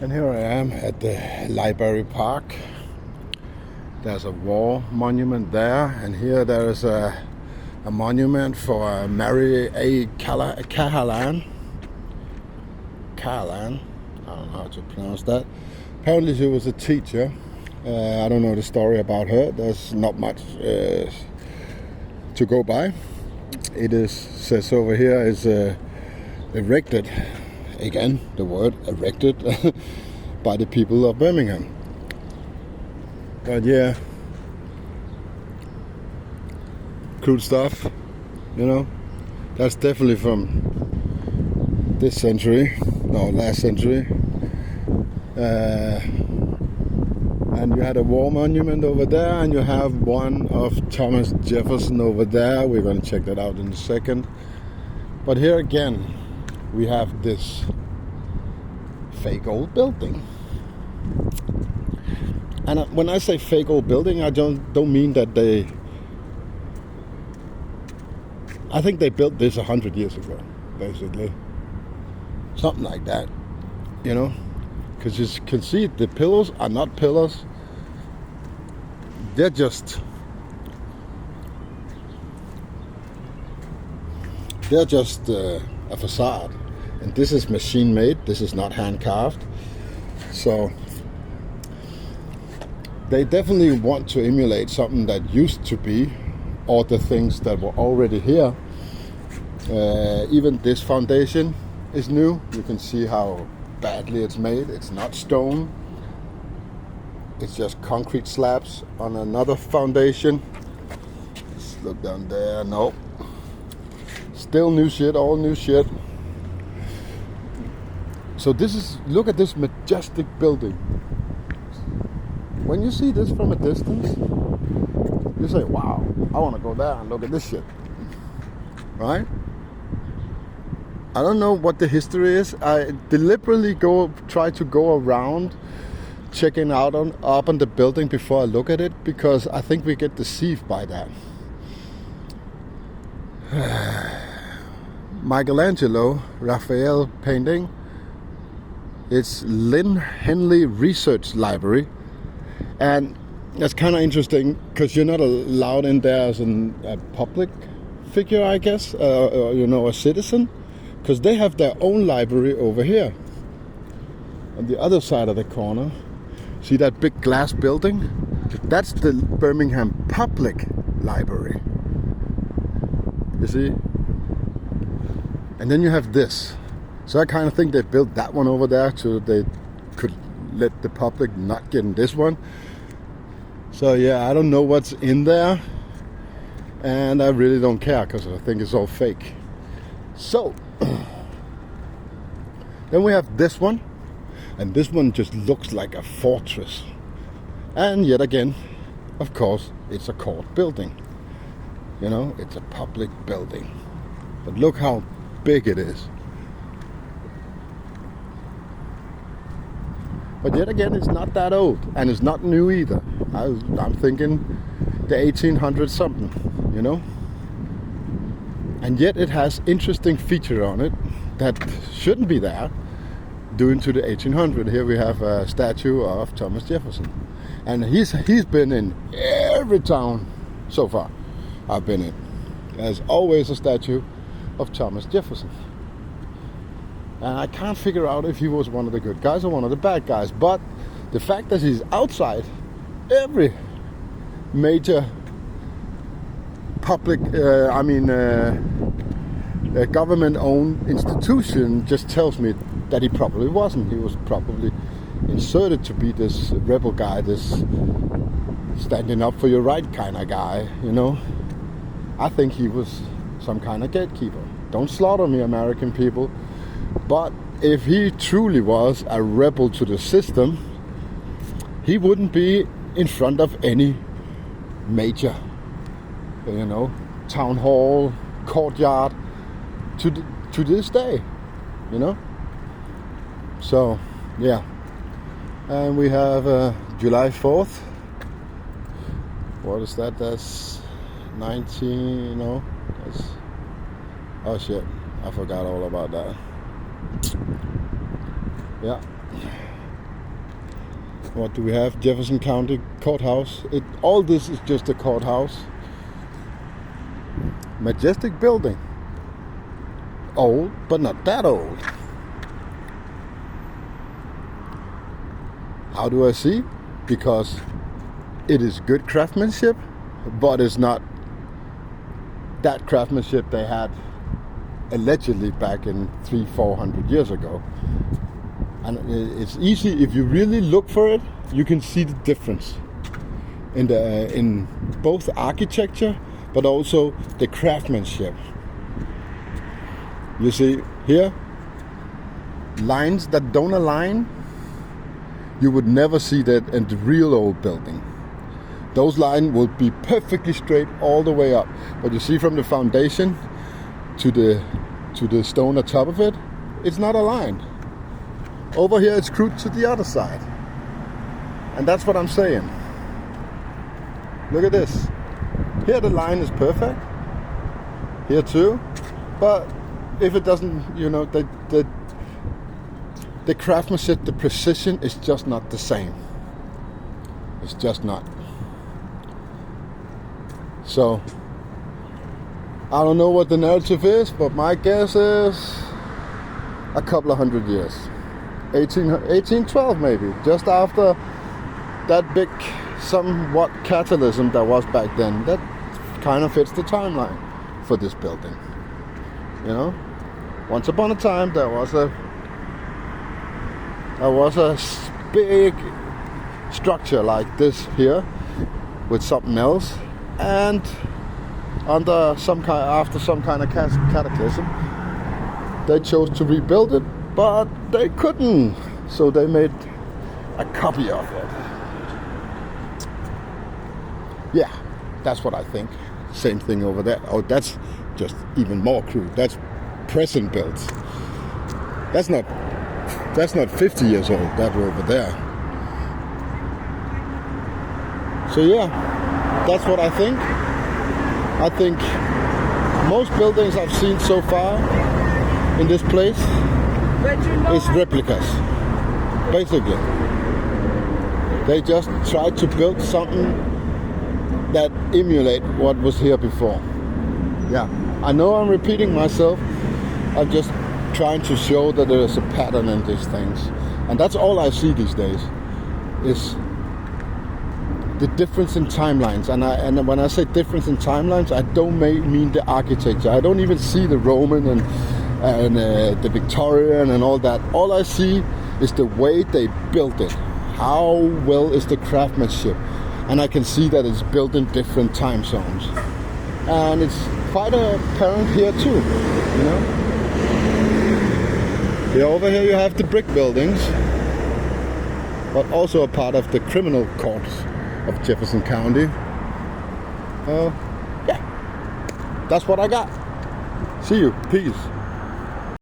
And here I am at the Library Park. There's a war monument there, and here there is a monument for Mary A. Cahalan. Cahalan, I don't know how to pronounce that. Apparently she was a teacher. I don't know the story about her. There's not much to go by. It is, says over here, is erected, again the word erected, by the people of Birmingham. But yeah, cool stuff, you know. That's definitely from this century, no, last century. And you had a war monument over there, and you have one of Thomas Jefferson over there. We're going to check that out in a second. But here again, we have this fake old building. And when I say fake old building, I don't mean that I think they built this 100 years ago, basically. Something like that, you know? Because you can see the pillars are not pillars. They're just a facade. And this is machine made. This is not hand carved. So they definitely want to emulate something that used to be, or the things that were already here. Even this foundation is new. You can see how badly it's made. It's not stone. It's just concrete slabs on another foundation. Let's look down there. No. Still new shit, all new shit. So this is, look at this majestic building. When you see this from a distance, you say, wow, I want to go there and look at this shit. Right? I don't know what the history is. I deliberately try to go around checking out up on the building before I look at it, because I think we get deceived by that. Michelangelo, Raphael painting. It's Lynn Henley Research Library, and that's kind of interesting because you're not allowed in there as a public figure, I guess, a citizen, because they have their own library over here on the other side of the corner. See that big glass building? That's the Birmingham Public Library. You see? And then you have this. So I kind of think they built that one over there so they could let the public not get in this one. So yeah, I don't know what's in there. And I really don't care because I think it's all fake. So, then we have this one. And this one just looks like a fortress. And yet again, of course, it's a court building. You know, it's a public building. But look how big it is. But yet again, it's not that old. And it's not new either. I'm thinking the 1800s something, you know. And yet it has interesting feature on it that shouldn't be there. Due to the 1800s, here we have a statue of Thomas Jefferson, and he's been in every town so far I've been in. There's always a statue of Thomas Jefferson, and I can't figure out if he was one of the good guys or one of the bad guys. But the fact that he's outside every major public, government-owned institution just tells me that he probably wasn't. He was probably inserted to be this rebel guy, this standing up for your right kind of guy, you know. I think he was some kind of gatekeeper. Don't slaughter me, American people. But if he truly was a rebel to the system, he wouldn't be in front of any major, you know, town hall, courtyard to this day, you know. So, yeah. And we have July 4th. What is that? That's 19, no? That's, oh shit, I forgot all about that. Yeah. What do we have? Jefferson County Courthouse. All this is just a courthouse. Majestic building. Old, but not that old. How do I see? Because it is good craftsmanship, but it's not that craftsmanship they had allegedly back in 300-400 years ago. And it's easy, if you really look for it, you can see the difference in both architecture but also the craftsmanship. You see here, lines that don't align, you would never see that in the real old building. Those lines will be perfectly straight all the way up. But you see from the foundation to the stone on top of it, it's not aligned. Over here it's screwed to the other side. And that's what I'm saying. Look at this. Here the line is perfect. Here too. But if it doesn't, the craftsmanship, the precision is just not the same. It's just not. So, I don't know what the narrative is, but my guess is a couple of hundred years. 1812 maybe, just after that big somewhat catalysm that was back then. That kind of fits the timeline for this building. Once upon a time there was a big structure like this here with something else, and after some kind of cataclysm they chose to rebuild it, but they couldn't, so they made a copy of it. Yeah, that's what I think. Same thing over there. Oh, that's just even more crude. That's present built. That's not 50 years old, that over there. So yeah, that's what I think. I think most buildings I've seen so far in this place is replicas. Basically. They just tried to build something that emulate what was here before. Yeah, I know I'm repeating myself. I'm just trying to show that there is a pattern in these things. And that's all I see these days, is the difference in timelines. And when I say difference in timelines, I don't mean the architecture. I don't even see the Roman and the Victorian and all that. All I see is the way they built it. How well is the craftsmanship? And I can see that it's built in different time zones. And it's quite apparent here too, Here over here you have the brick buildings, but also a part of the criminal courts of Jefferson County. Yeah, that's what I got. See you. Peace.